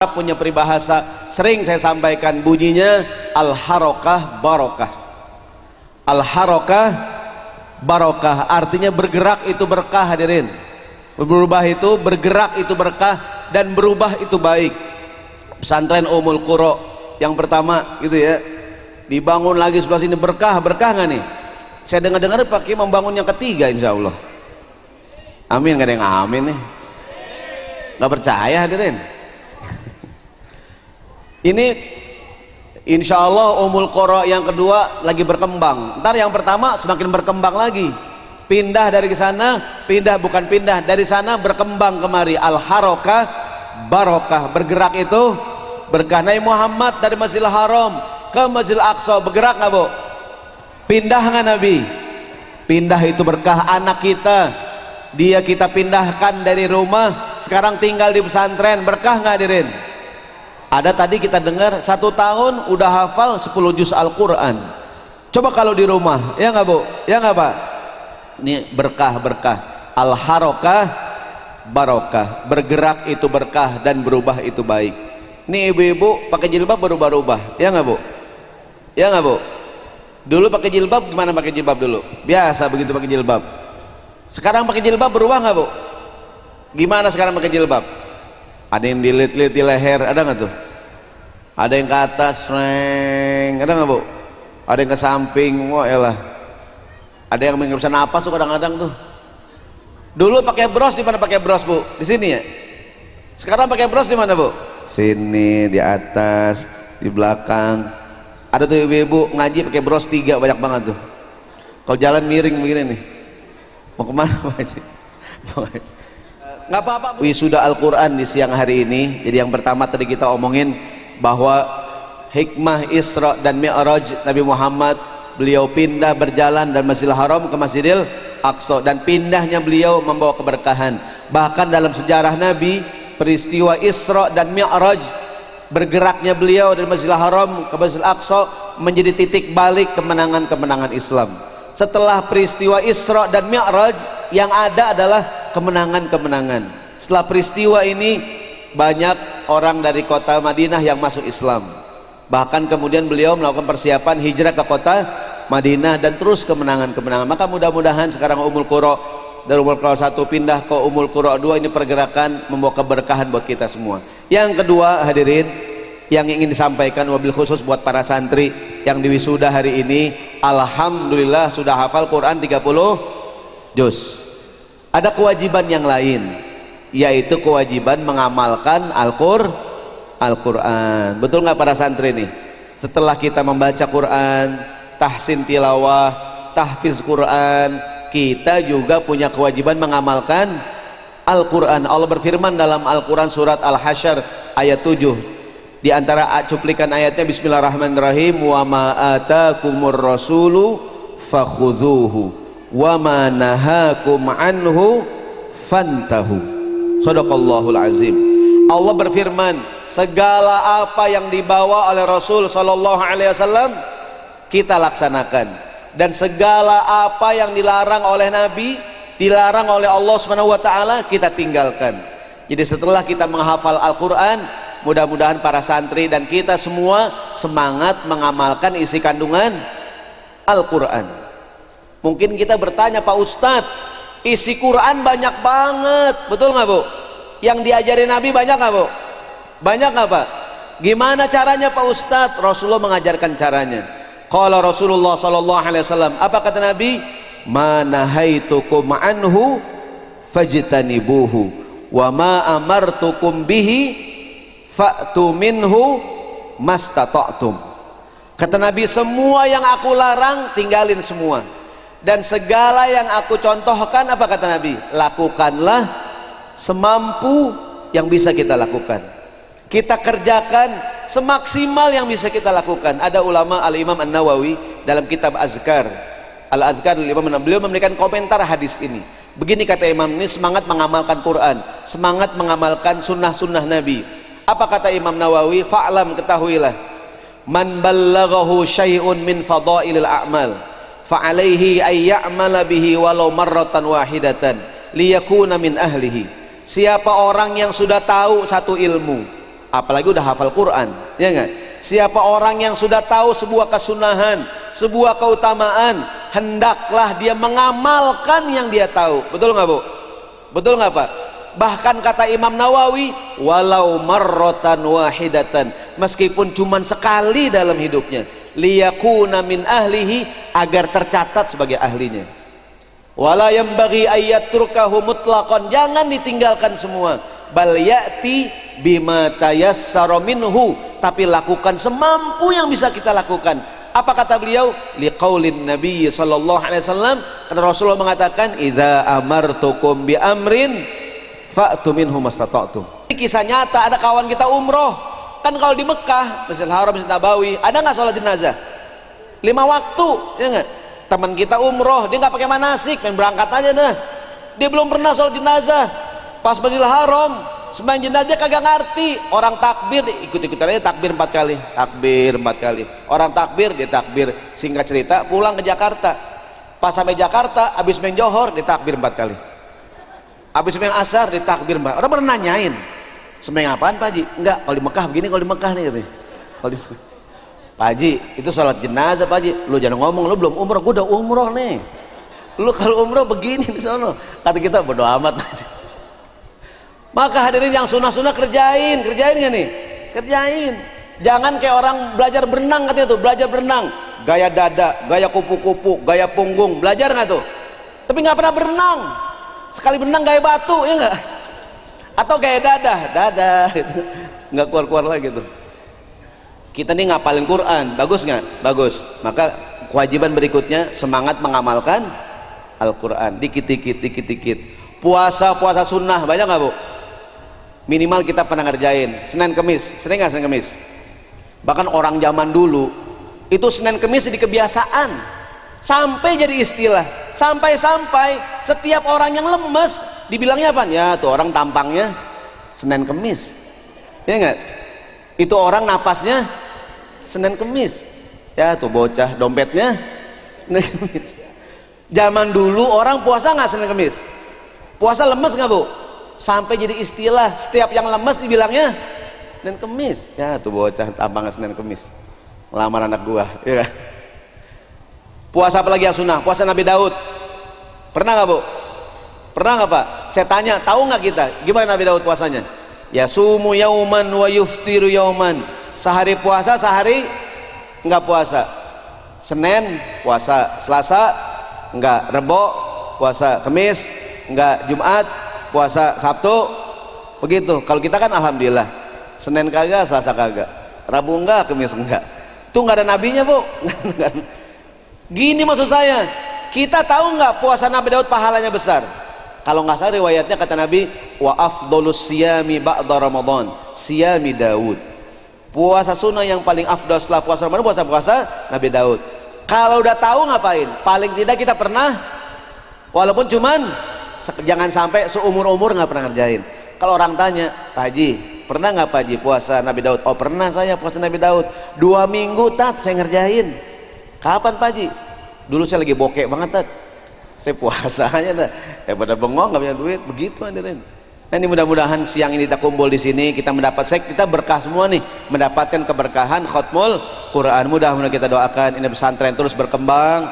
punya peribahasa sering saya sampaikan, bunyinya al-harokah barokah. Al-harokah barokah artinya bergerak itu berkah, hadirin. Berubah itu, bergerak itu berkah, dan berubah itu baik. Pesantren Ummul Qura yang pertama gitu ya, dibangun lagi sebelah sini, berkah nggak nih? Saya dengar-dengar pakai membangun yang ketiga, insya Allah. Amin, nggak ada yang amin nih, nggak percaya hadirin. Ini insya Allah Ummul Qura yang kedua lagi berkembang. Ntar yang pertama semakin berkembang lagi, pindah dari sana, bukan pindah dari sana, berkembang kemari. Al-harokah barokah, bergerak itu berkah. Nabi Muhammad dari Masjidil Haram ke Masjidil Aqsa bergerak nggak bu? Pindah nggak Nabi? Pindah itu berkah. Anak kita, dia kita pindahkan dari rumah, sekarang tinggal di pesantren, berkah nggak hadirin? Ada tadi kita dengar 1 tahun udah hafal 10 juz Al-Quran. Coba kalau di rumah, ya nggak bu? Ya nggak pak? Ini berkah. Al-harokah barokah, bergerak itu berkah dan berubah itu baik. Ini ibu-ibu pakai jilbab berubah-ubah, ya nggak bu? Ya nggak bu? Dulu pakai jilbab gimana? Pakai jilbab dulu biasa begitu pakai jilbab. Sekarang pakai jilbab berubah nggak bu? Gimana sekarang pakai jilbab? Ada yang dilit-lit di leher, ada nggak tuh? Ada yang ke atas, ada nggak bu? Ada yang ke samping, wah elah. Ada yang nggak bisa napas tuh kadang-kadang tuh. Dulu pakai bros, di mana pakai bros bu? Di sini ya. Sekarang pakai bros di mana bu? Sini, di atas, di belakang. Ada tuh ibu-ibu ngaji pakai bros 3, banyak banget tuh. Kalau jalan miring begini nih, mau kemana pak Haji? Nggak apa-apa. Wisuda Al-Quran di siang hari ini. Jadi yang pertama tadi kita omongin bahwa hikmah Isra dan Mi'raj Nabi Muhammad, beliau pindah berjalan dari Masjidil Haram ke Masjidil Aqsa, dan pindahnya beliau membawa keberkahan. Bahkan dalam sejarah Nabi, peristiwa Isra dan Mi'raj, bergeraknya beliau dari Masjidil Haram ke Masjidil Aqsa, menjadi titik balik kemenangan-kemenangan Islam. Setelah peristiwa Isra dan Mi'raj, yang ada adalah kemenangan-kemenangan. Setelah peristiwa ini banyak orang dari kota Madinah yang masuk Islam. Bahkan kemudian beliau melakukan persiapan hijrah ke kota Madinah dan terus kemenangan-kemenangan. Maka mudah-mudahan sekarang Ummul Qura, dari Ummul Qura 1 pindah ke Ummul Qura 2, ini pergerakan membawa keberkahan buat kita semua. Yang kedua hadirin, yang ingin disampaikan wabil khusus buat para santri yang diwisuda hari ini, alhamdulillah sudah hafal Quran 30 juz. Ada kewajiban yang lain, yaitu kewajiban mengamalkan Al-Quran. Betul nggak para santri nih? Setelah kita membaca Quran, tahsin tilawah, tahfiz Quran, kita juga punya kewajiban mengamalkan Al-Quran. Allah berfirman dalam Al-Quran surat Al-Hasyr ayat 7. Di antara cuplikan ayatnya, bismillahirrahmanirrahim, wa ma atakumur rasulu fakhudhuhu wa ma nahakum anhu fantahu. Shadaqallahul azim. Allah berfirman, segala apa yang dibawa oleh Rasul sallallahu alaihi wasallam kita laksanakan, dan segala apa yang dilarang oleh Nabi, dilarang oleh Allah Subhanahu wa taala, kita tinggalkan. Jadi setelah kita menghafal Al-Qur'an, mudah-mudahan para santri dan kita semua semangat mengamalkan isi kandungan Al-Qur'an. Mungkin kita bertanya, Pak Ustadz, isi Quran banyak banget, betul nggak bu? Yang diajarin Nabi banyak nggak bu? Banyak nggak pak? Gimana caranya Pak Ustadz? Rasulullah mengajarkan caranya. Qala Rasulullah sallallahu alaihi wasallam, apa kata Nabi? Ma nahaitukum anhu fajtanibuhu wa ma amartukum bihi fa'tu minhu mastata'tum. Kata Nabi, semua yang aku larang tinggalin semua, dan segala yang aku contohkan, apa kata Nabi? Lakukanlah semampu yang bisa kita lakukan. Kita kerjakan semaksimal yang bisa kita lakukan. Ada ulama Al-Imam An-Nawawi dalam kitab Azkar, Al-Azkar, beliau memberikan komentar hadis ini. Begini kata Imam ini, semangat mengamalkan Quran, semangat mengamalkan sunnah-sunnah Nabi. Apa kata Imam Nawawi? Fa'lam, ketahuilah, man ballaghahu syai'un min fadailil a'mal fa'alaihi ayya'mala bihi walau marratan wahidatan liyakuna min ahlihi. Siapa orang yang sudah tahu satu ilmu, apalagi udah hafal Quran, ya enggak? Siapa orang yang sudah tahu sebuah kesunahan, sebuah keutamaan, hendaklah dia mengamalkan yang dia tahu. Betul nggak, Bu? Betul nggak, Pak? Bahkan kata Imam Nawawi, walau marrotan wahidatan, meskipun cuman sekali dalam hidupnya, liyakuna min ahlihi, agar tercatat sebagai ahlinya. Wala yambaghi ayyatrukahu mutlaqan, jangan ditinggalkan semua. Bal ya'ti bima tayassara minhu, tapi lakukan semampu yang bisa kita lakukan. Apa kata beliau? Liqaulin Nabi sallallahu alaihi wasallam, karena Rasulullah mengatakan, idza amartukum bi amrin fa'tu minhu mastata'tum. Ini kisah nyata, ada kawan kita umroh. Kan kalau di Mekah, Masjidil Haram, Masjid Nabawi, ada nggak sholat jenazah? 5 waktu, ya nggak? Teman kita umroh, dia nggak pakai manasik, main berangkat aja dah. Dia belum pernah sholat jenazah. Pas Masjidil Haram, sembahyang jenazah kagak ngerti. Orang takbir, ikut-ikutan aja takbir 4 kali. Takbir 4 kali. Orang takbir, dia takbir. Singkat cerita, pulang ke Jakarta. Pas sampai Jakarta, habis main johor, dia takbir 4 kali. Habis sembahyang asar ditakbir, Mbak. Orang pernah nanyain, sembahyang apaan Pak Haji? Enggak, kalau di Mekah begini, kalau di Mekah nih katanya. Kalau di Pak Haji, itu sholat jenazah Pak Haji. Lu jangan ngomong, lu belum umroh, gua udah umroh nih. Lu kalau umroh begini di sono. Kata kita bodo amat. Maka hadirin yang sunah-sunah kerjain nggak nih? Kerjain. Jangan kayak orang belajar berenang katanya tuh, belajar berenang, gaya dada, gaya kupu-kupu, gaya punggung, belajar nggak tuh? Tapi nggak pernah berenang. Sekali benang gaya batu, ya enggak? Atau gaya dadah gitu. Nggak keluar-keluar lagi tuh. Kita nih ngapalin Quran, bagus nggak? Bagus. Maka kewajiban berikutnya semangat mengamalkan Al-Quran, dikit-dikit. Puasa sunnah banyak nggak, Bu? Minimal kita pernah ngerjain. Senin Kemis, sering nggak Senin Kemis? Bahkan orang zaman dulu itu Senin Kemis jadi kebiasaan. Sampai jadi istilah, sampai setiap orang yang lemes dibilangnya apa? Ya tuh orang tampangnya Senin Kemis, ya enggak? Itu orang napasnya Senin Kemis, ya tuh bocah dompetnya Senin Kemis. Zaman dulu orang puasa nggak Senin Kemis? Puasa lemes nggak, Bu? Sampai jadi istilah, setiap yang lemes dibilangnya Senin Kemis. Ya tuh bocah tampangnya Senin Kemis, melamar anak gua, ya kan? Puasa apa lagi yang sunnah? Puasa Nabi Daud. Pernah nggak, Bu? Pernah nggak, Pak? Saya tanya, tahu nggak kita gimana Nabi Daud puasanya? Ya sumu yauman wa yuftiru yauman. Sehari puasa, sehari nggak puasa. Senin puasa, Selasa nggak, Rebo puasa, Kamis nggak, Jumat puasa, Sabtu begitu. Kalau kita kan alhamdulillah, Senin kagak, Selasa kagak, Rabu enggak, Kamis enggak. Itu nggak ada nabinya, Bu. Gini maksud saya, kita tahu nggak puasa Nabi Daud pahalanya besar? Kalau nggak salah riwayatnya kata Nabi, wa afdolus siyami ba'da Ramadan siyami Daud. Puasa sunnah yang paling afdol setelah puasa Ramadan, puasa Nabi Daud. Kalau udah tahu ngapain? Paling tidak kita pernah, walaupun cuman jangan sampai seumur-umur nggak pernah ngerjain. Kalau orang tanya, Pak Haji, pernah nggak Pak Haji puasa Nabi Daud? Oh pernah saya puasa Nabi Daud 2 minggu tat saya ngerjain. Kapan Pak Haji? Dulu saya lagi bokek banget tat, saya puasanya dah, pada bengong nggak punya duit, begitu hadirin. Nah ini mudah-mudahan siang ini kita kumpul di sini, kita kita berkah semua nih, mendapatkan keberkahan khatmul Quran. Mudah-mudahan kita doakan ini pesantren terus berkembang.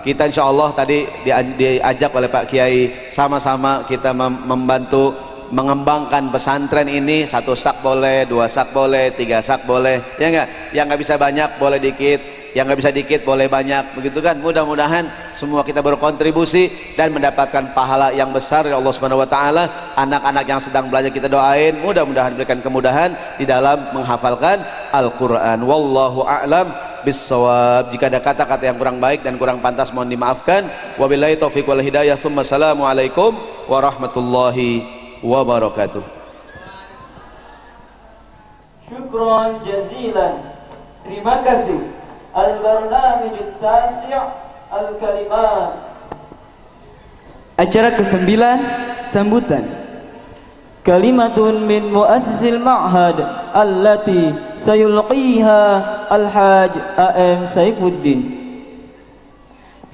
Kita insya Allah tadi diajak oleh Pak Kiai, sama-sama kita membantu mengembangkan pesantren ini. 1 sak boleh, 2 sak boleh, 3 sak boleh, ya enggak? Yang nggak bisa banyak boleh dikit, yang nggak bisa dikit boleh banyak, begitu kan? Mudah-mudahan semua kita berkontribusi dan mendapatkan pahala yang besar dari Allah Subhanahu wa taala. Anak-anak yang sedang belajar kita doain, mudah-mudahan berikan kemudahan di dalam menghafalkan Al-Qur'an. Wallahu a'lam bissawab. Jika ada kata-kata yang kurang baik dan kurang pantas mohon dimaafkan. Wabillahi taufiq wal hidayah. Assalamualaikum warahmatullahi wabarakatuh. Syukran jazilan. Terima kasih. Al-Barnamij At-Tasi' Al-Kalimat. Acara ke-9 sambutan. Kalimatun min muassasil ma'had allati sayulqiha Al-Haj A.M. Saifuddin,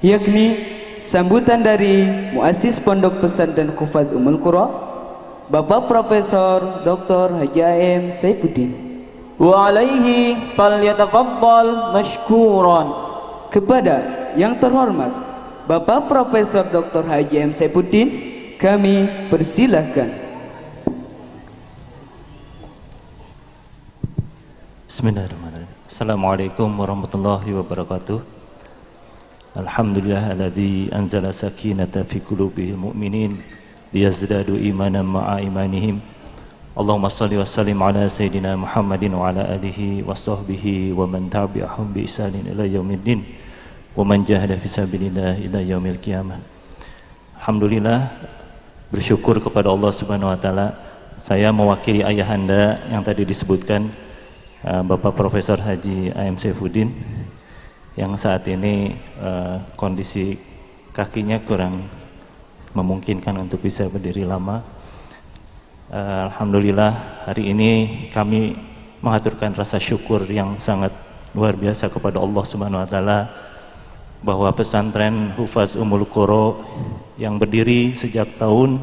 yakni sambutan dari muassis Pondok Pesantren Hufadz Ummul Qura Bapak Profesor Dr. Haji AM Saifuddin. Wa alaihi falyatafaddal mashkuran. Kepada yang terhormat Bapak Profesor Dr. Haji AM Saifuddin, kami persilahkan. Bismillahirrahmanirrahim. Assalamualaikum warahmatullahi wabarakatuh. Alhamdulillah alladzi anzala sakinata fi qulubihil mu'minin liyazdadu imanan ma'a imanihim. Allahumma shalli wa sallim ala sayyidina Muhammadin wa ala alihi wa sahbihi wa man tabi'ahum bi ihsanin ila yaumiddin wa man jahada fi sabilillah ila yaumil qiyamah. Alhamdulillah, bersyukur kepada Allah Subhanahu wa taala, saya mewakili ayahanda yang tadi disebutkan, Bapak Profesor Haji AM Saifuddin, yang saat ini kondisi kakinya kurang memungkinkan untuk bisa berdiri lama. Alhamdulillah, hari ini kami mengaturkan rasa syukur yang sangat luar biasa kepada Allah Subhanahu wa taala bahwa pesantren Hufaz Ummul Qura yang berdiri sejak tahun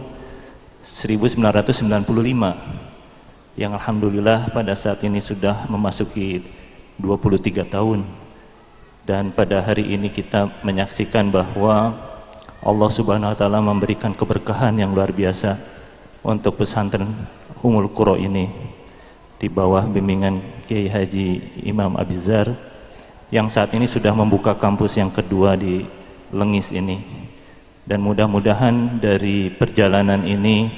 1995, yang alhamdulillah pada saat ini sudah memasuki 23 tahun, dan pada hari ini kita menyaksikan bahwa Allah Subhanahu wa taala memberikan keberkahan yang luar biasa untuk pesantren Ummul Qura ini di bawah bimbingan Kiai Haji Imam Abizar, yang saat ini sudah membuka kampus yang kedua di Lengis ini. Dan mudah-mudahan dari perjalanan ini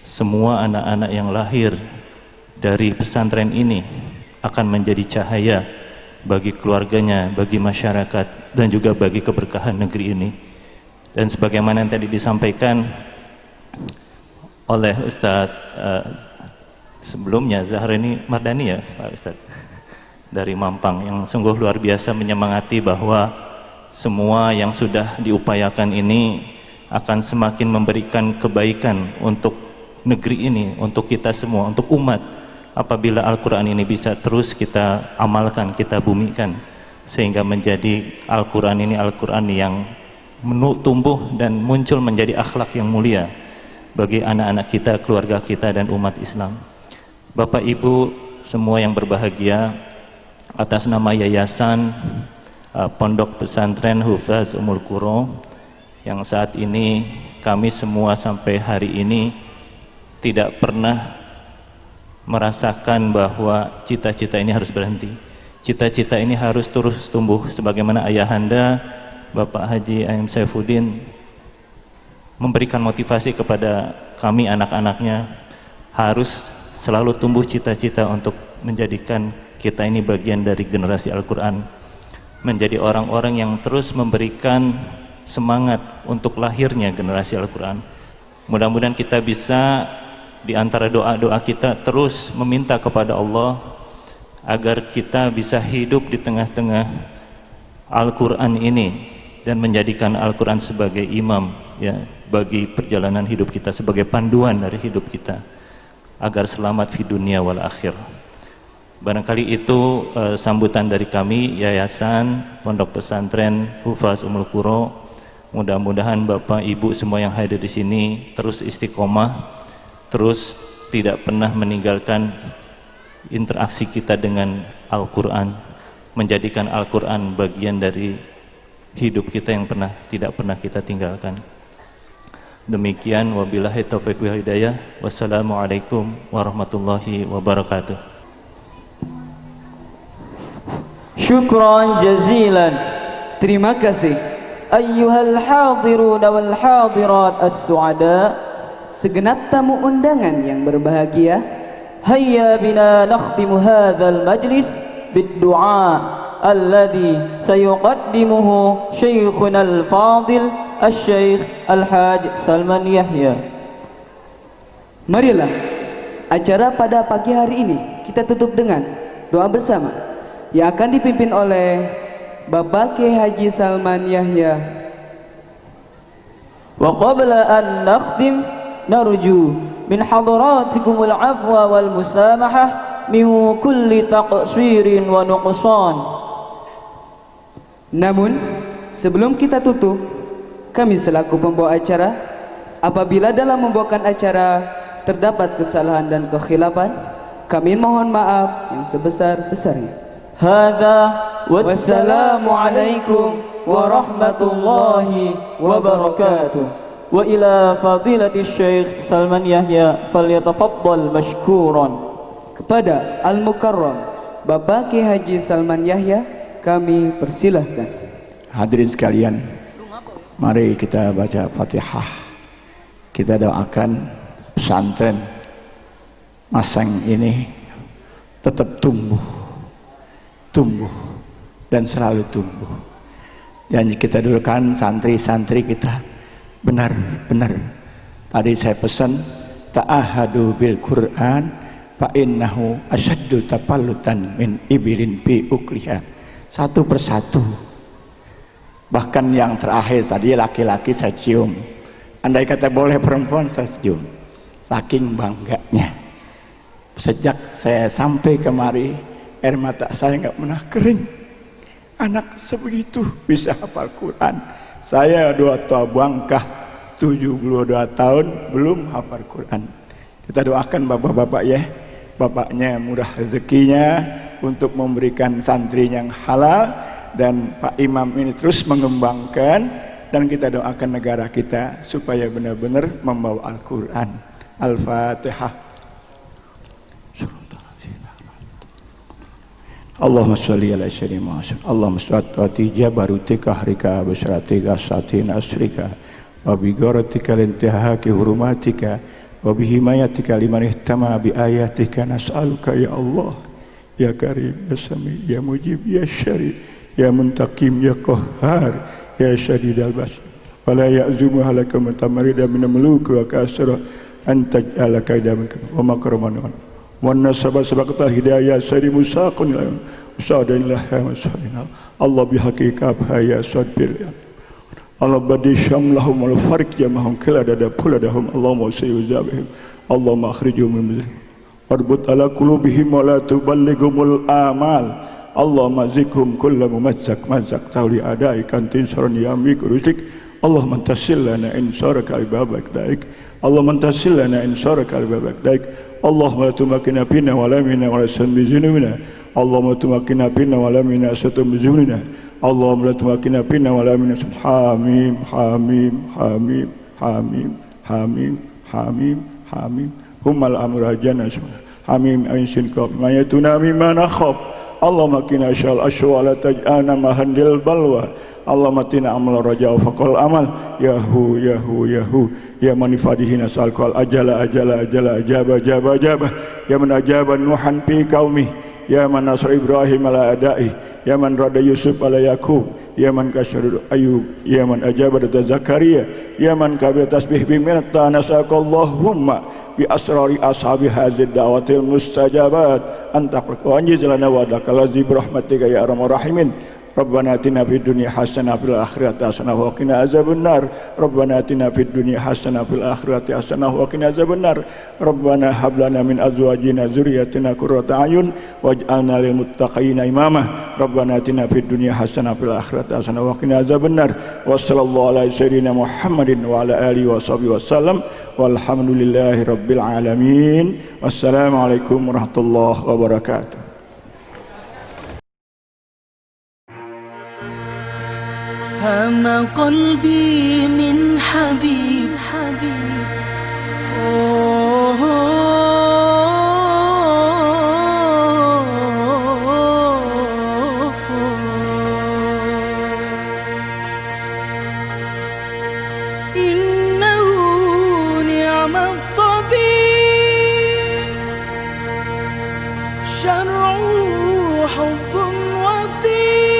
semua anak-anak yang lahir dari pesantren ini akan menjadi cahaya bagi keluarganya, bagi masyarakat, dan juga bagi keberkahan negeri ini. Dan sebagaimana yang tadi disampaikan oleh Ustadz sebelumnya, Zahrini Mardani ya Pak Ustadz dari Mampang, yang sungguh luar biasa menyemangati bahwa semua yang sudah diupayakan ini akan semakin memberikan kebaikan untuk negeri ini, untuk kita semua, untuk umat, apabila Al-Quran ini bisa terus kita amalkan, kita bumikan, sehingga menjadi Al-Quran ini Al-Quran yang tumbuh dan muncul menjadi akhlak yang mulia bagi anak-anak kita, keluarga kita, dan umat Islam. Bapak Ibu semua yang berbahagia, atas nama Yayasan Pondok Pesantren Hufaz Ummul Qura, yang saat ini kami semua sampai hari ini tidak pernah merasakan bahwa cita-cita ini harus berhenti. Cita-cita ini harus terus tumbuh, sebagaimana ayahanda Bapak Haji AM Saifuddin memberikan motivasi kepada kami anak-anaknya, harus selalu tumbuh cita-cita untuk menjadikan kita ini bagian dari generasi Al-Quran, menjadi orang-orang yang terus memberikan semangat untuk lahirnya generasi Al-Quran. Mudah-mudahan kita bisa di antara doa-doa kita terus meminta kepada Allah agar kita bisa hidup di tengah-tengah Al-Quran ini dan menjadikan Al-Quran sebagai imam ya bagi perjalanan hidup kita, sebagai panduan dari hidup kita agar selamat di dunia wal akhir. Barangkali itu sambutan dari kami Yayasan Pondok Pesantren Hufaz Ummul Qura. Mudah-mudahan Bapak Ibu semua yang hadir di sini terus istiqomah, terus tidak pernah meninggalkan interaksi kita dengan Al-Quran, menjadikan Al-Quran bagian dari hidup kita yang tidak pernah kita tinggalkan. Demikian, wabillahi taufiq wal hidayah. Wassalamualaikum warahmatullahi wabarakatuh. Syukran jazilan. Terima kasih. Ayyuhal hadirun wal hadirat as-su'ada, Segenap tamu undangan yang berbahagia, hayya bina nakhtimu hadzal majlis bid-du'a alladhi sayuqaddimuhu syekhuna al-fadil Asy-Syaikh Al-Haj Salman Yahya. marilah acara pada pagi hari ini kita tutup dengan doa bersama yang akan dipimpin oleh Bapak Kiai Haji Salman Yahya. Wa qabla an nakhtim narju min hadratikumul afwa wal musamahah min kulli taqsirin wa nuqsan. Namun sebelum kita tutup, kami selaku pembawa acara, apabila dalam membawakan acara terdapat kesalahan dan kekhilafan, kami mohon maaf yang sebesar-besarnya. Hadza wassalamu alaikum warahmatullahi wabarakatuh. Wa ila fadilati Syekh Salman Yahya falyatafaddal mashkuran. Kepada Al-Mukarram Bapak Kiai Haji Salman Yahya kami persilahkan. Hadirin sekalian, mari kita baca Fatihah. Kita doakan pesantren Maseng ini tetap tumbuh dan selalu tumbuh. Dan kita dulukan santri-santri kita benar-benar. Tadi saya pesan ta'ahadu bil Quran fa innahu asyaddu tapallutan min ibilin fi ukliha. Satu persatu. Bahkan yang terakhir tadi laki-laki saya cium. Andai kata boleh perempuan saya cium. Saking bangganya. Sejak saya sampai kemari, air mata saya nggak pernah kering. Anak sebegitu bisa hafal Quran. Saya 2 tua bangkah 72 tahun belum hafal Quran. Kita doakan bapak-bapak ya, bapaknya murah rezekinya untuk memberikan santri yang halal, dan Pak Imam ini terus mengembangkan, dan kita doakan negara kita supaya benar-benar membawa Al-Quran. Al-Fatihah. Allahumma sholli ala sayyidina Muhammad. Allahumma sholli jabarutika harika basratika satin asrika wa bi gharatika lintihaki hurumatika wa bi himayatika liman ihtama bi ayatika nas'aluka ya Allah ya Karim ya Sami ya Mujib ya Syari ya Muntaqim ya Qahhar ya Syadidal Bas wa la ya'zumu halaka mutamarida min muluki wa kasra anta ala kaidamin wa makraman Wana sabak-sabak hidayah sari musaqun usadillah ya masalina Allah bihaqika ya sadbil Allah badi syamlahum wal farik jamahum kala dada puladahum Allahumma sayyuzabihim Allahumma akhrijhum min mizri warbut ala qulubihim wa la tuballighumul amal Allahumma zikhum kullu mumazzak mazzak tawli adai kantin saran yamik ruzik Allahumma tasil lana in saraka ibabak daik Allahumma tasil lana in saraka ibabak daik Allahumma tumakkina bina wa la minna wa la sanbi zunubina Allahumma tumakkina bina wa la minna satum zunubina Allahumma tumakkina bina wa la minna hamim hamim hamim hamim hamim hamim hamim hummal amrajana hamim ainsin qab mayatuna mimma nakhab Allahumma qina syal ashwa la taj'alna mahandil balwa Allahumma tina amal raja faqal amal yahu yahu yahu ya man fadihi nasal qal ajala ajala ajala ajaba ajaba ajaba ya man ajaba nuhan fi qaumi ya man nasr ibrahim ala adai ya man rada yusuf ala yakub ya man kasyar ayub ya man ajaba data zakaria ya man kabir tasbih bi minta nasaqallahumma bi asrari ashabi hadzal da'watil mustajabat anta wa anjilana wa dakalazi birahmatika ya arhamar rahimin Rabbana atina fid dunya hasanah fil akhirati hasanah wa qina azabannar Rabbana atina fid dunya hasanah fil akhirati hasanah wa qina azabannar Rabbana hab lana min azwajina dzurriyyatina qurrata a'yun waj'alna lil muttaqina imama Rabbana atina fid dunya hasanah fil akhirati hasanah wa qina azabannar wa sallallahu ala sayyidina Muhammadin wa ala alihi wa sahbihi wasallam walhamdulillahi rabbil alamin wassalamu alaikum warahmatullahi wabarakatuh. هام قلبي من حبيب إنه نعم الطبيب شرعه حب وطيب